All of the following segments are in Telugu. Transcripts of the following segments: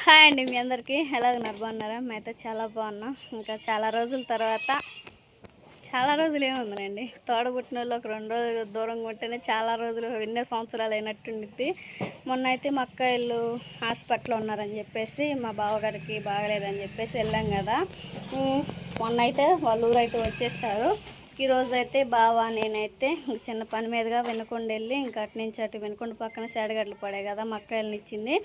హాయ్ అండి, మీ అందరికీ ఎలా ఉన్నారు? బాగున్నారా? మేమైతే చాలా బాగున్నాం. ఇంకా చాలా రోజుల తర్వాత, చాలా రోజులు ఏముందండి, తోడబుట్టిన వాళ్ళు ఒక 2 రోజులు దూరంగా ఉంటేనే చాలా రోజులు, ఎన్నో సంవత్సరాలు అయినట్టుండిద్ది. మొన్న అయితే మా అక్క ఇల్లు హాస్పిటల్లో ఉన్నారని చెప్పేసి, మా బావగారికి బాగలేదని చెప్పేసి వెళ్ళాం కదా. మొన్న అయితే వాళ్ళ ఊరైతే వచ్చేస్తారు. ఈరోజు అయితే బావ నేనైతే చిన్న పని మీదుగా వెనుకొండ వెళ్ళి, ఇంకా అటు నుంచి అటు వెనుకొండ పక్కన సేడగడ్డలు పడే కదా, మా అక్కయ్యని ఇచ్చింది.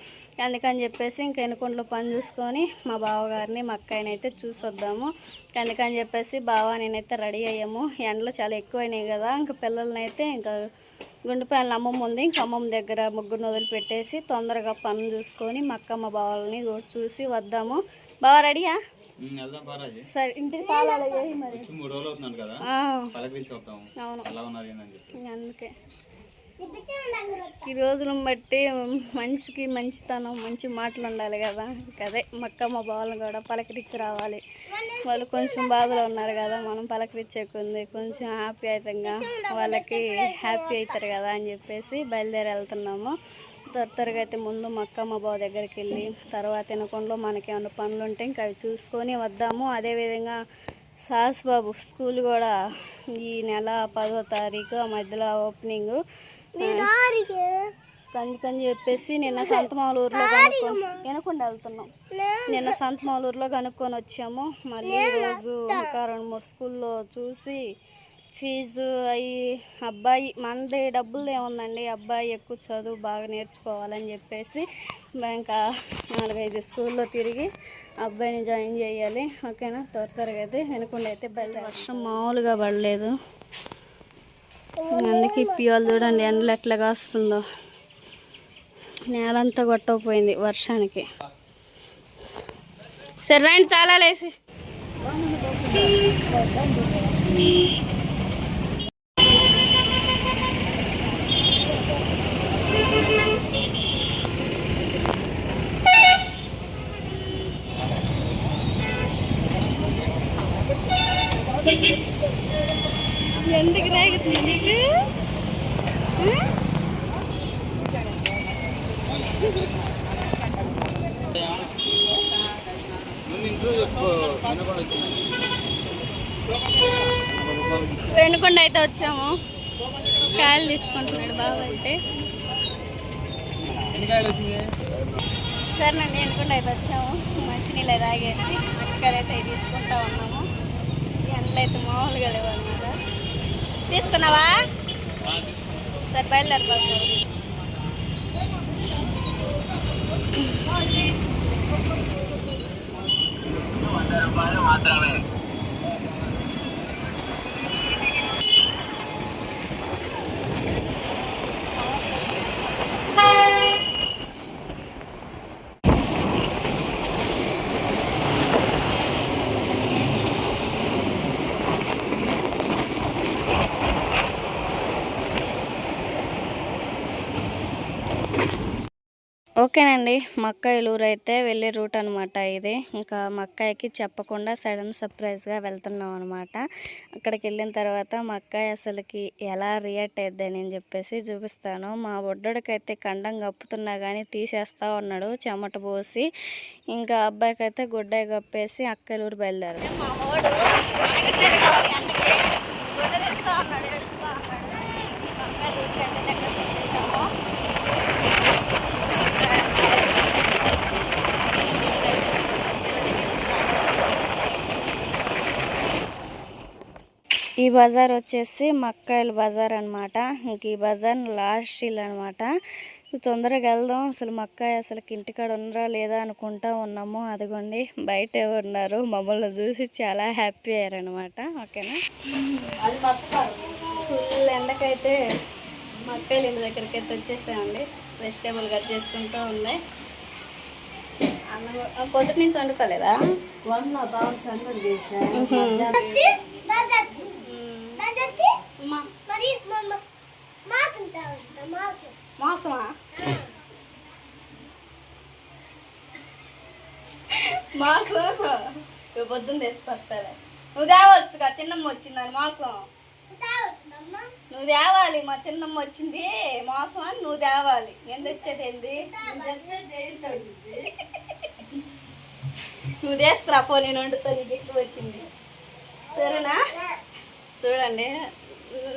అందుకని చెప్పేసి ఇంక వెనుకొండలో పని చూసుకొని మా బావగారిని మా అక్కయ్యని అయితే చూసొద్దాము. అందుకని చెప్పేసి బావ నేనైతే రెడీ అయ్యాము. ఎండలు చాలా ఎక్కువైనాయి కదా, ఇంకా పిల్లల్ని అయితే ఇంకా గుండెపాయల అమ్మమ్మ ఉంది, ఇంక అమ్మమ్మ దగ్గర ముగ్గురు వదిలిపెట్టేసి తొందరగా పని చూసుకొని మా అక్క మా బావల్ని చూసి వద్దాము. బావ రెడీయా? సరే, ఇంటికి తాళాలు అయ్యాయి మరి. అందుకే ఈ రోజులను బట్టి మనిషికి మంచితనం, మంచి మాటలు ఉండాలి కదా. అదే మక్క మా బావలను కూడా పలకరించి రావాలి. వాళ్ళు కొంచెం బాధలో ఉన్నారు కదా, మనం పలకరించేకుంది కొంచెం హ్యాపీతంగా వాళ్ళకి హ్యాపీ అవుతారు కదా అని చెప్పేసి బయలుదేరి వెళ్తున్నాము. త్వరగా అయితే ముందు మా అక్క మా బావ దగ్గరికి వెళ్ళి తర్వాత వెనకొండలో మనకేమైనా పనులు ఉంటే ఇంకా అవి చూసుకొని వద్దాము. అదేవిధంగా సాస్ బాబు స్కూల్ కూడా ఈ నెల 10వ తారీఖు ఆ మధ్యలో ఓపెనింగ్ అందుకని చెప్పేసి నిన్న సంతమాలూరులో వెనకొండ వెళ్తున్నాం. నిన్న సంతమాలూరులో కనుక్కొని వచ్చాము. మళ్ళీ ఈరోజు ఇంకా 2-3 స్కూల్లో చూసి ఫీజు అవి అబ్బాయి మనది డబ్బులు ఏముందండి, అబ్బాయి ఎక్కువ చదువు బాగా నేర్చుకోవాలని చెప్పేసి ఇంకా 4-5 స్కూల్లో తిరిగి అబ్బాయిని జాయిన్ చేయాలి. ఓకేనా, త్వరగా అయితే వెనుకొండ అయితే బయలుదేరి. వర్షం మామూలుగా పడలేదు, అందుకే ఇప్పివాళ్ళు చూడండి ఎండలు ఎట్లా కాస్తుందో. నేలంతా కొట్టకపోయింది వర్షానికి. సరే రండి తాళాలేసి. ఎందుకు రేగుతుంది నీకు? వెనుకొండ అయితే వచ్చాము. కాయలు తీసుకుంటున్నాడు బాబు అయితే. సరేనండి, వెనుకొండ అయితే వచ్చాము. మంచినీళ్ళు అయితే తాగేసి అక్కలు అయితే తీసుకుంటా ఉన్నాము. ఎండలు అయితే మామూలుగా లేవన్నమాట. తీసుకున్నావా? సరే బయలుదేరిపోతారు. మాత్రమే ఓకేనండి. మా అక్కయ్య ఊరు అయితే వెళ్ళే రూట్ అనమాట ఇది. ఇంకా మా అక్కయ్యకి చెప్పకుండా సడన్ సర్ప్రైజ్గా వెళ్తున్నాం అనమాట. అక్కడికి వెళ్ళిన తర్వాత మా అక్కయ్య అసలుకి ఎలా రియాక్ట్ అయిద్దని అని చెప్పేసి చూపిస్తాను. మా బొడ్డోడికైతే కండం కప్పుతున్నా కానీ తీసేస్తా ఉన్నాడు చెమట పోసి. ఇంకా అబ్బాయికి అయితే గుడ్డాయి కప్పేసి అక్కయ్య ఊరు బయలుదేరు. ఈ బజార్ వచ్చేసి మక్కాయల బజార్ అనమాట. ఇంక ఈ బజార్ లాస్ట్ ఇల్లు అనమాట. తొందరగా వెళ్దాం. అసలు మక్కాయ అసలు ఇంటికాడ ఉండరా లేదా అనుకుంటా ఉన్నాము. అదిగోండి బయట ఉన్నారు, మమ్మల్ని చూసి చాలా హ్యాపీ అయ్యారనమాట. ఓకేనా, ఫుల్ ఎండకైతే మక్కాయలు ఇంటి దగ్గరికి అయితే వచ్చేసామండి. వెజిటేబుల్ కట్ చేసుకుంటూ ఉన్నాయి. అన్నం పొద్దుటి నుంచి వండుకోలేదా? బాగా సంగతి చేశాను. మాసమా? మాసం పొద్దున్న తీసుకొస్తాలే. నువ్వు తేవచ్చుగా, చిన్నమ్మ వచ్చిందని మాసం. నువ్వు తేవాలి, మా చిన్నమ్మ వచ్చింది మాసం అని నువ్వు తేవాలి. నేను తెచ్చేది ఏంది? నువ్వు చేస్తురా పో, నేను వండుతా, నీకు ఎక్కువ వచ్చింది సరేనా. చూడండి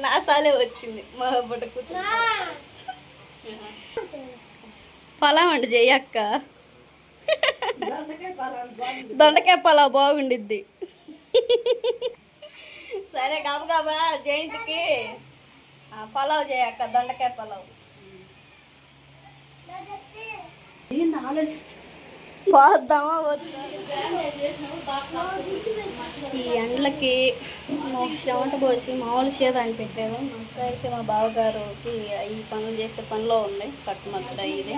నా సాలే వచ్చింది మా బుట్ట కూతురు. పలావ్ అండి చెయ్యక్క, దొండకాయ పలావ్ బాగుండిద్ది. సరే కాబా జయంతికి పలావ్ చేయక్క, దొండకాయ పలావ్. పోద్దామా ఈ ఎండలకి చెమట పోసి మామూలు చేత అని పెట్టారు. అక్క అయితే మా బావగారుకి ఈ పనులు చేసే పనిలో ఉంది, కట్టుమత్త ఇది.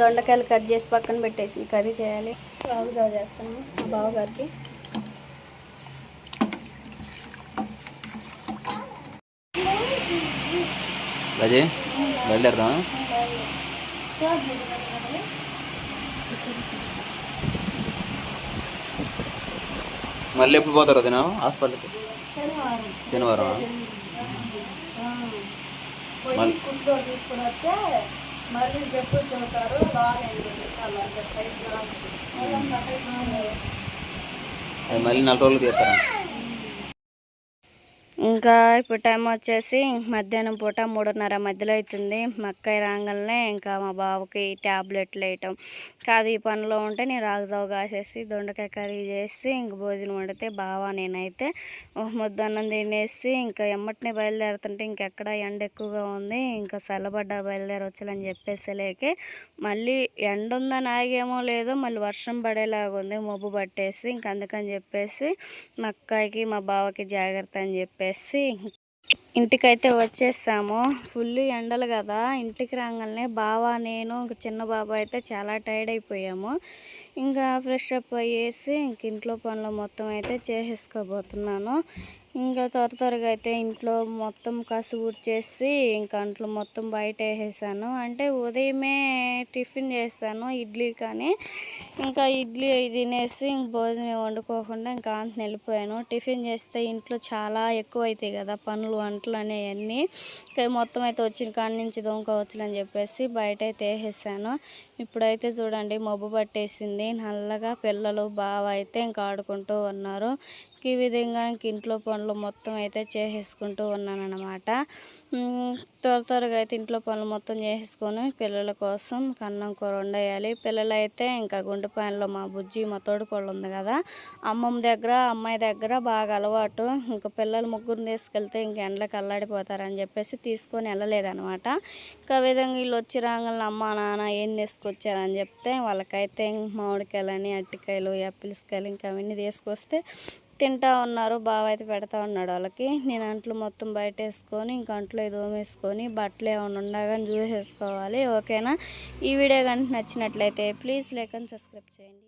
దొండకాయలు కట్ చేసి పక్కన పెట్టేసి కర్రీ చేయాలి. రాగుజావ చేస్తాను మా బావగారికి. అదే బయలుదేరదాం. మళ్ళీ ఎప్పుడు పోతారు అదేనా హాస్పిటల్కి? శనివారం. మళ్ళీ 4 రోజులు తీస్తారా? ఇంకా ఇప్పుడు టైం వచ్చేసి మధ్యాహ్నం పూట 3:30 మధ్యలో అవుతుంది. మా అక్కయ్య రాగానే ఇంకా మా బావకి ట్యాబ్లెట్లు వేయటం కాదు ఈ పనిలో ఉంటే నేను రాగుజావ కాసేసి దొండకాయ కర్రీ చేసి ఇంక భోజనం వండితే బావ నేనైతే ముద్దన్నం తినేసి ఇంకా ఎమ్మటినే బయలుదేరుతుంటే ఇంకెక్కడ ఎండ ఎక్కువగా ఉంది, ఇంకా చల్లబడ్డ బయలుదేరవచ్చులని చెప్పేసి లేకే మళ్ళీ ఎండ ఉందని ఆగేమో లేదో మళ్ళీ వర్షం పడేలాగా ఉంది, మబ్బు పట్టేసి ఇంక అందుకని చెప్పేసి మా అక్కయ్యకి మా బావకి జాగ్రత్త అని చెప్పేసి ఇంటికైతే వచ్చేసాము. ఫుల్ ఎండలు కదా, ఇంటికి రాగానే బావ నేను ఇంక చిన్న బాబా అయితే చాలా టైర్డ్ అయిపోయాము. ఇంకా ఫ్రెష్ అప్ అయ్యేసి ఇంక ఇంట్లో పనులు మొత్తం అయితే చేసేసుకోబోతున్నాను. ఇంకా త్వరగా అయితే ఇంట్లో మొత్తం కసుగుడ్చేసి ఇంకా అంట్లో మొత్తం బయట వేసేసాను. అంటే ఉదయమే టిఫిన్ చేస్తాను ఇడ్లీ, కానీ ఇంకా ఇడ్లీ తినేసి ఇంక భోజనం వండుకోకుండా ఇంకా అంత వెళ్ళిపోయాను. టిఫిన్ చేస్తే ఇంట్లో చాలా ఎక్కువ అవుతాయి కదా పనులు, వంటలు అనేవన్నీ. ఇంకా మొత్తం అయితే వచ్చిన కాడి నుంచి దొంగవచ్చులని చెప్పేసి బయట అయితే వేసేసాను. ఇప్పుడైతే చూడండి మబ్బు పట్టేసింది నల్లగా, పిల్లలు బావ అయితే ఇంకా ఆడుకుంటూ ఉన్నారు. ఈ విధంగా ఇంక ఇంట్లో పనులు మొత్తం అయితే చేసేసుకుంటూ ఉన్నాను అనమాట. త్వరగా అయితే ఇంట్లో పనులు మొత్తం చేసేసుకొని పిల్లల కోసం అన్నం కూర వండేయాలి. పిల్లలు అయితే ఇంకా గుండెపాయల్లో మా బుజ్జి మా తోడుకోళ్ళు ఉంది కదా, అమ్మమ్మ దగ్గర అమ్మాయి దగ్గర బాగా అలవాటు. ఇంకా పిల్లలు ముగ్గురు తీసుకెళ్తే ఇంక ఎండలకు అల్లాడిపోతారని చెప్పేసి తీసుకొని వెళ్ళలేదనమాట. ఇంకా విధంగా వీళ్ళు వచ్చి రాగానే అమ్మ నాన్న ఏం తీసుకొచ్చారని చెప్తే వాళ్ళకైతే మామిడికాయలని, అరటికాయలు, యాపిల్స్ కాయలు ఇంకా అవన్నీ తీసుకొస్తే తింటా ఉన్నారు. బావ అయితే పెడతా ఉన్నాడు వాళ్ళకి. నేను అంట్లు మొత్తం బయట వేసుకొని ఇంకా అంట్లో దోమేసుకొని బట్టలు ఏమైనా ఉండగానే చూసేసుకోవాలి. ఓకేనా? ఈ వీడియో కనుక నచ్చినట్లయితే ప్లీజ్ లైక్ అండ్ సబ్స్క్రైబ్ చేయండి.